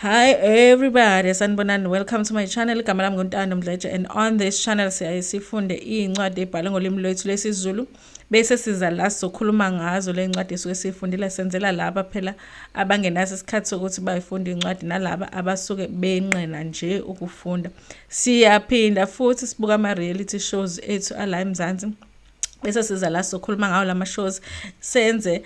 Hi everybody, sanibonani. Welcome to my channel. Igama lami nguNtando Mdletshe, and on this channel sifunde incwadi ebhalwe ngolimi lwethu lesiZulu bese siza la sokhuluma ngazo le ncwadi esuke sifundile. Senzela laba phela abangenaso isikhathi sokuthi bayifunde incwadi nalaba abasuke benqena nje ukufunda. Siyaphinda futhi sibuka ama reality shows ethu ala eMzansi. Bese siza la sokhuluma ngawo lama shows, senze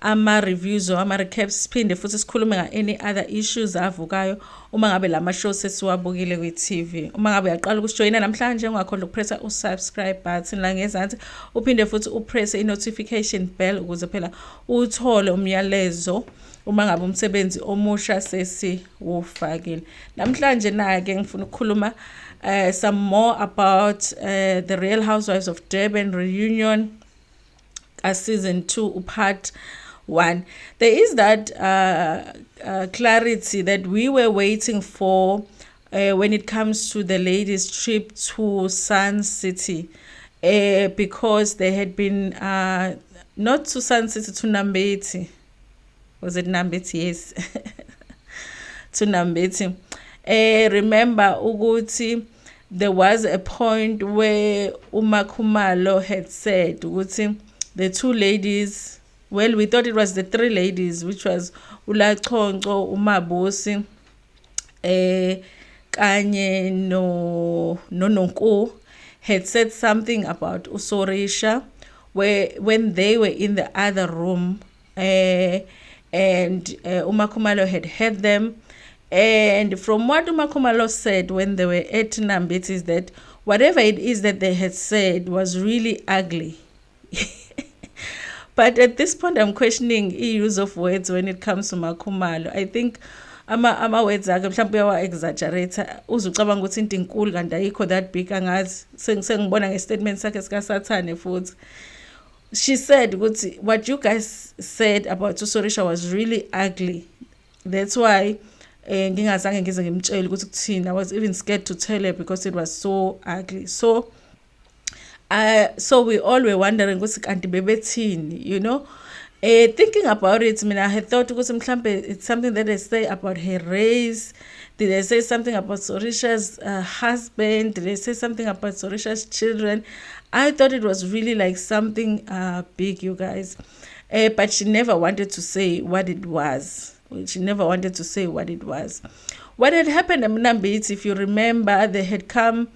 ama-reviews or ama-recaps, siphinde futhi sikhulume nga-any other issues avukayo uma ngabe lama shows sesiwabukile kwi-TV. Uma ngabe uyaqala ukusijoyina namhlanje, ungakhohlwa ukupressa u-subscribe button la ngezansi, uphinde futhi upresse i-notification bell ukuze phela uthole umyalezo uma ngabe umsebenzi omusha sesiwufakile. Namhlanje na-ke ngifuna ukukhuluma some more about the Real Housewives of Durban Reunion season 2 part 1. There is that clarity that we were waiting for when it comes to the ladies' trip to Sun City, because they had been not to Sun City, to Nambithi. Was it Nambithi? Yes. To Nambithi. Remember ukuthi there was a point where uMakhumalo had said ukuthi the two ladies, well, we thought it was the three ladies, which was uLachonco, uMabusi, kanye no Nonku, had said something about Usorisha when they were in the other room, and uMakhumalo had heard them. And from what uMakhumalo said when they were at Nambithi is that whatever it is that they had said was really ugly. But at this point, I'm questioning use of words when it comes to Makhumalo. I think ama words akhe mhlawumbe uyawa exaggerate, uzucabanga ukuthi into inkulu kanti ayikho that big, angazi sengibona ngestatement sakhe sikaSathane futhi. She said ukuthi what you guys said about Usorisha was really ugly. That's why ngingazange ngize ngimtshele ukuthi kuthini. I was even scared to tell her because it was so ugly. So we all were wondering ukuthi kanti bebethini, you know. Thinking about it, I mean, I had thought ukuthi mhlambe it's something that they say about her race. Did they say something about Sorisha's husband? Did they say something about Sorisha's children? I thought it was really like something big, you guys. But she never wanted to say what it was. She never wanted to say what it was. What had happened in Nambithi, if you remember, they had come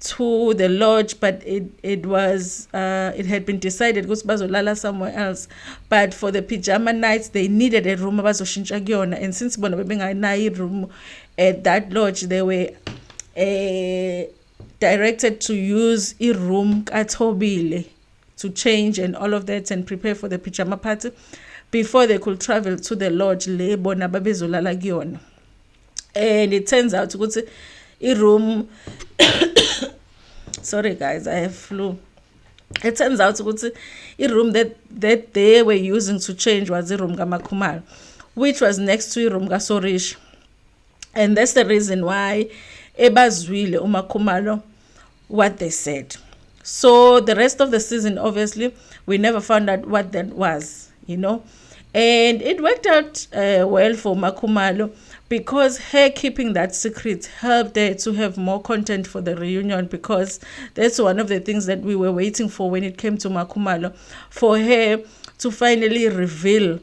to the lodge, but it was it had been decided ukuthi bazolala somewhere else. But for the pajama nights, they needed a room abazoshintsha kuyona, and since bona bebenganayo room at that lodge, they were directed to use a room kaThobile to change and all of that and prepare for the pajama party before they could travel to the lodge le bona babezolala kuyona. And it turns out ukuthi a room sorry guys, I have flu. It turns out ukuthi a room that they were using to change was a room kaMakhumalo, which was next to a room kaSorisha. And that's the reason why ebazwile uMakhumalo what they said. So the rest of the season, obviously, we never found out what that was, you know. And it worked out well for Makhumalo, because her keeping that secret helped her to have more content for the reunion, because that's one of the things that we were waiting for when it came to Makhumalo, for her to finally reveal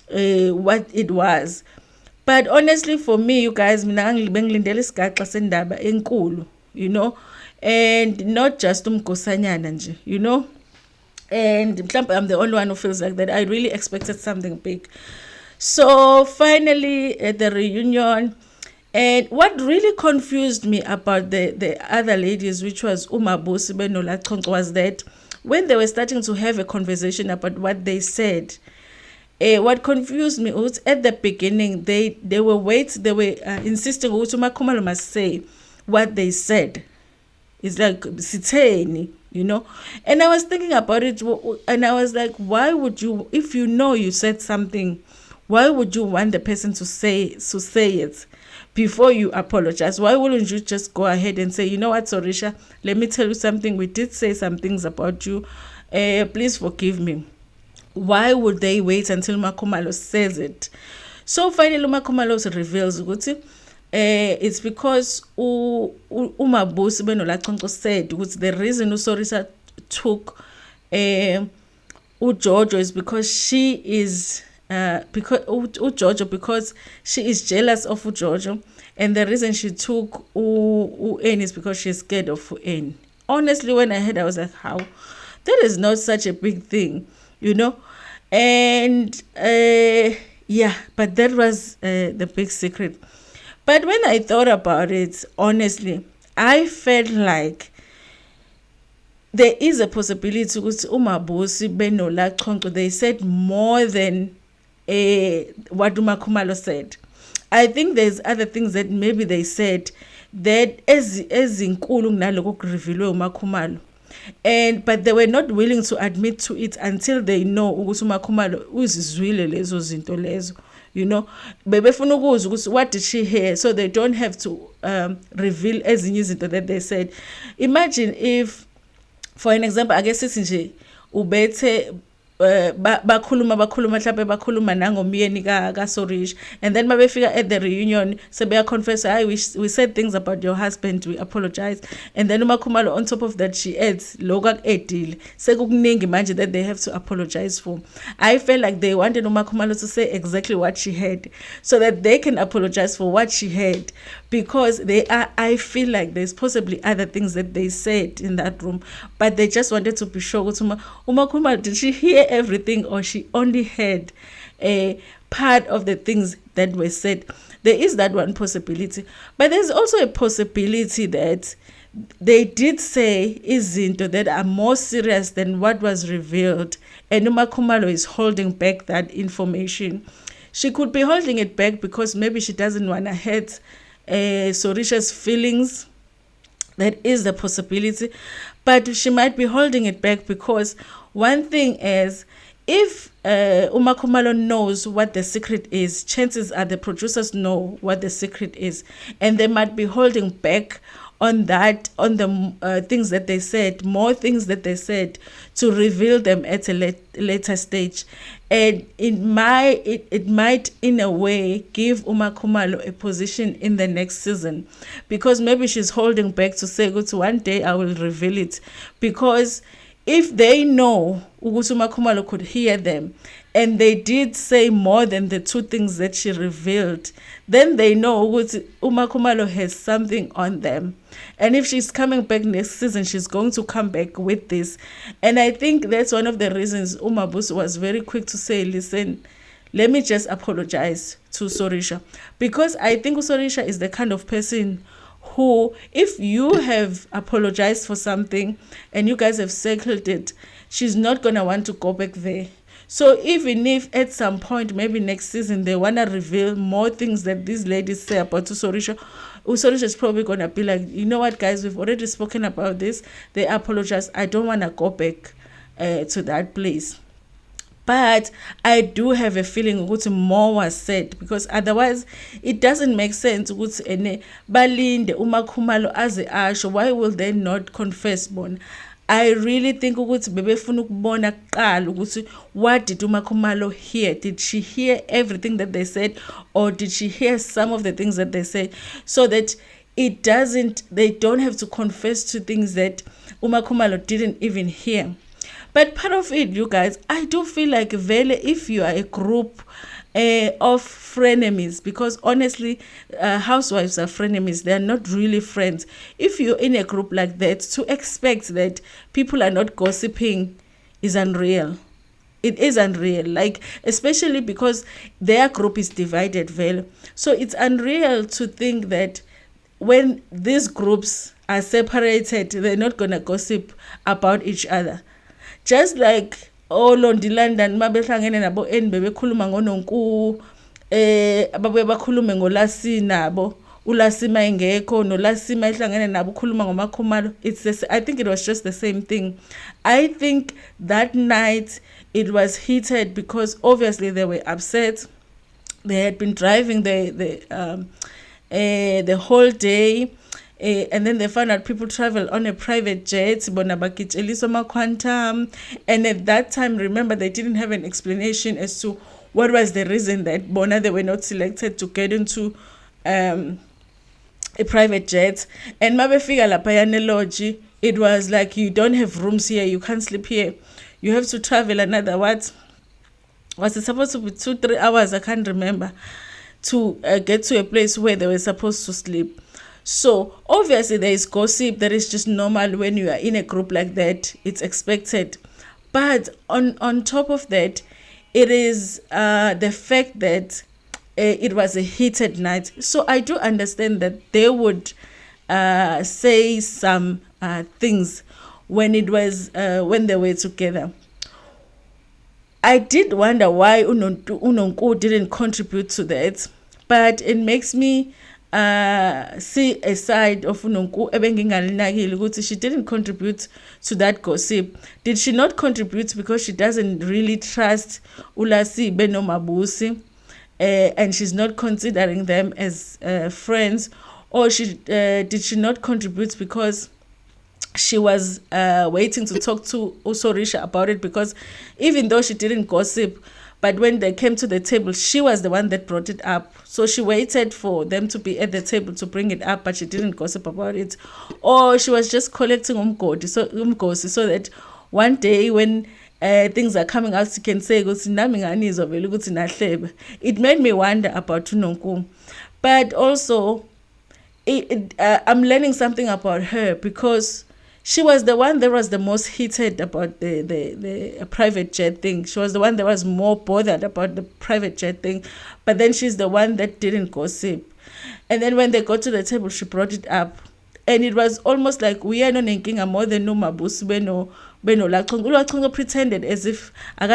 what it was. But honestly, for me, you guys, you know, and not just umgosanyana nje, you know. And I'm the only one who feels like that. I really expected something big. So finally at the reunion, and what really confused me about the other ladies, which was Umabusi Benolachonco, was that when they were starting to have a conversation about what they said, what confused me was at the beginning they were insisting Makhumalo must say what they said. It's like sitheni, you know. And I was thinking about it, and I was like, why would you, if you know you said something, why would you want the person to say it before you apologize? Why wouldn't you just go ahead and say, you know what, Sorisha, let me tell you something. We did say some things about you. Please forgive me. Why would they wait until Makhumalo says it? So finally uMakhumalo reveals ukuthi it's because uMabusi benolachonco said ukuthi the reason uSorisha took uJojo is because she is because uJojo, because she is jealous of uJojo, and the reason she took N is because she's scared of N. Honestly, when I heard, I was like, how? That is not such a big thing, you know? And yeah, but that was the big secret. But when I thought about it, honestly, I felt like there is a possibility ukuthi uMabusi benolachonco they said more than what uMakhumalo said. I think there's other things that maybe they said that ezinkulu kunaloko kurevealwe uMakhumalo, but they were not willing to admit to it until they know ukuthi uMakhumalo uzizwile lezo zinto lezo, you know. Bebefuna ukuzwa ukuthi what did she hear, so they don't have to reveal ezinye izinto that they said. Imagine if, for an example, I guess sithi nje ubethe bakhuluma mhlawumbe bakhuluma nangomyeni kaSorisha, and then mabefika at the reunion sebeya confess, we said things about your husband, we apologize, and then uMakhumalo on top of that she adds lokho akuedile sekukuningi manje that they have to apologize for. I felt like they wanted uMakhumalo to say exactly what she heard so that they can apologize for what she heard, because I feel like there's possibly other things that they said in that room, but they just wanted to be sure uMakhumalo, did she hear everything or she only heard a part of the things that were said. There is that one possibility, but there's also a possibility that they did say izinto that are more serious than what was revealed, and uMakhumalo is holding back that information. She could be holding it back because maybe she doesn't want to hurt Sorisha's feelings. That is the possibility, but she might be holding it back because one thing is, if uMakhumalo knows what the secret is, chances are the producers know what the secret is, and they might be holding back on that, on the things that they said, more things that they said, to reveal them at a later stage. And it might in a way give uMakhumalo a position in the next season, because maybe she's holding back to say, good, one day I will reveal it, because if they know ukuthi uMakhumalo could hear them and they did say more than the two things that she revealed, then they know ukuthi uMakhumalo has something on them. And if she's coming back next season, she's going to come back with this. And I think that's one of the reasons uMabusi was very quick to say, listen, let me just apologize to Sorisha. Because I think Sorisha is the kind of person who, if you have apologized for something and you guys have settled it, she's not going to want to go back there. So even if at some point, maybe next season, they want to reveal more things that these ladies say about Sorisha, Sorisha is probably going to be like, you know what, guys, we've already spoken about this. They apologize. I don't want to go back to that place. But I do have a feeling ukuthi more was said, because otherwise it doesn't make sense ukuthi ene balinde uMakhumalo aze asho. Why will they not confess bona? I really think ukuthi bebefuna ukubona kuqala ukuthi what did uMakhumalo hear? Did she hear everything that they said, or did she hear some of the things that they said, so that they don't have to confess to things that uMakhumalo didn't even hear. But part of it, you guys, I do feel like Vele, if you are a group of frenemies, because honestly, housewives are frenemies, they are not really friends. If you're in a group like that, to expect that people are not gossiping is unreal. It is unreal, like, especially because their group is divided, Vele. So it's unreal to think that when these groups are separated, they're not going to gossip about each other. Just like Londi London mabehlangene nabo bebekhuluma ngononku ababuye bakhulume ngolasi nabo ulasima engekho nolasima ehlangene nabo khuluma ngoMakhumalo. I think it was just the same thing. I think that night it was heated because obviously they were upset. They had been driving the whole day. And then they found out people travel on a private jet, and at that time, remember, they didn't have an explanation as to what was the reason that Bona they were not selected to get into a private jet. And mabefika lapha yanelogy, it was like, you don't have rooms here, you can't sleep here, you have to travel another, what was it supposed to be, 2-3 hours, I can't remember, to get to a place where they were supposed to sleep. So obviously there is gossip that is just normal when you are in a group like that, it's expected. But on top of that, it is the fact that it was a heated night. So I do understand that they would say some things when it was when they were together. I did wonder why Unonku didn't contribute to that, but it makes me see a side of Unonku ebengingalinakile ukuthi she didn't contribute to that gossip. Did she not contribute because she doesn't really trust Ulasibe no Mabusi, and she's not considering them as friends, or did she not contribute because she was waiting to talk to Usorisha about it? Because even though she didn't gossip, but when they came to the table, she was the one that brought it up. So she waited for them to be at the table to bring it up, but she didn't gossip about it. Or she was just collecting umgosi so that one day when things are coming out, she can say, it made me wonder about Unonku. But also, I'm learning something about her, because she was the one that was the most heated about the private jet thing. She was the one that was more bothered about the private jet thing. But then she's the one that didn't gossip. And then when they got to the table, she brought it up. And it was almost like, we are not thinking more than no Mabusi beno Lachongo pretended as if a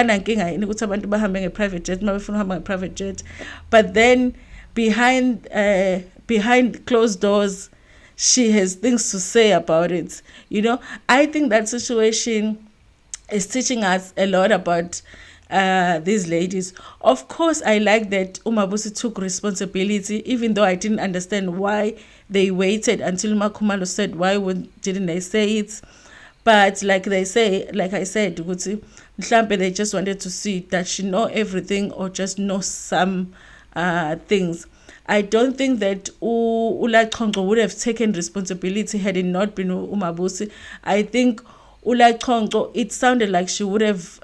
private jet, a private jet. But then behind closed doors, she has things to say about it. I think that situation is teaching us a lot about these ladies. Of course, I like that Umabusi took responsibility, even though I didn't understand why they waited until Makumalo said, why didn't they say it? But like I said, they just wanted to see that she know everything or just know some things. I don't think that Ula Chongo would have taken responsibility had it not been Umabusi. I think Ula Chongo, it sounded like she would have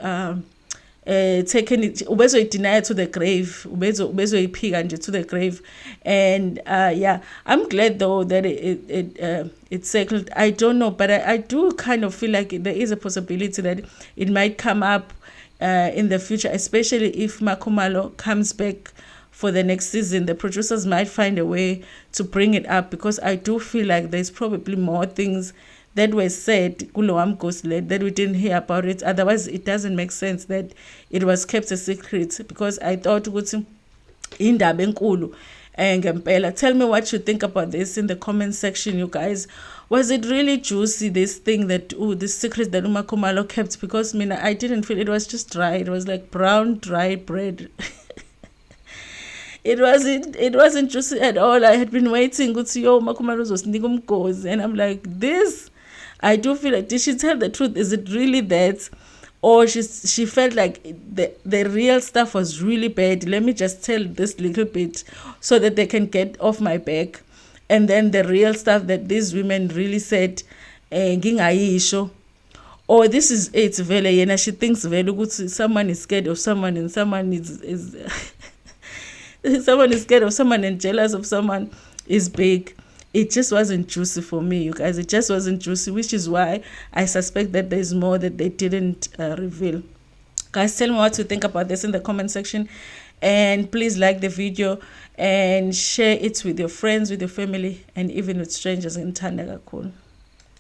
taken it, ubezo deny to the grave, ubezo ipiga nje to the grave. And I'm glad though that it settled. I don't know, but I do kind of feel like there is a possibility that it might come up in the future, especially if Makumalo comes back for the next season. The producers might find a way to bring it up, because I do feel like there's probably more things that were said that we didn't hear about it. Otherwise, it doesn't make sense that it was kept a secret, because I thought indaba enkulu ngempela. Tell me what you think about this in the comment section, you guys. Was it really juicy, this thing that this secret that Umakumalo kept? Because I didn't feel it. Was just dry. It was like brown dry bread. It wasn't juicy at all. I had been waiting to see Makumalo goes, and I'm like, this. I do feel like, did she tell the truth? Is it really that? Or she felt like the real stuff was really bad. Let me just tell this little bit so that they can get off my back. And then the real stuff that these women really said, or this is it, vele, and she thinks vele someone is scared of someone, and someone is someone is scared of someone and jealous of someone is big. It just wasn't juicy for me, you guys. It just wasn't juicy, which is why I suspect that there's more that they didn't reveal. Guys, tell me what you think about this in the comment section. And please like the video and share it with your friends, with your family, and even with strangers in Tanda. Cool.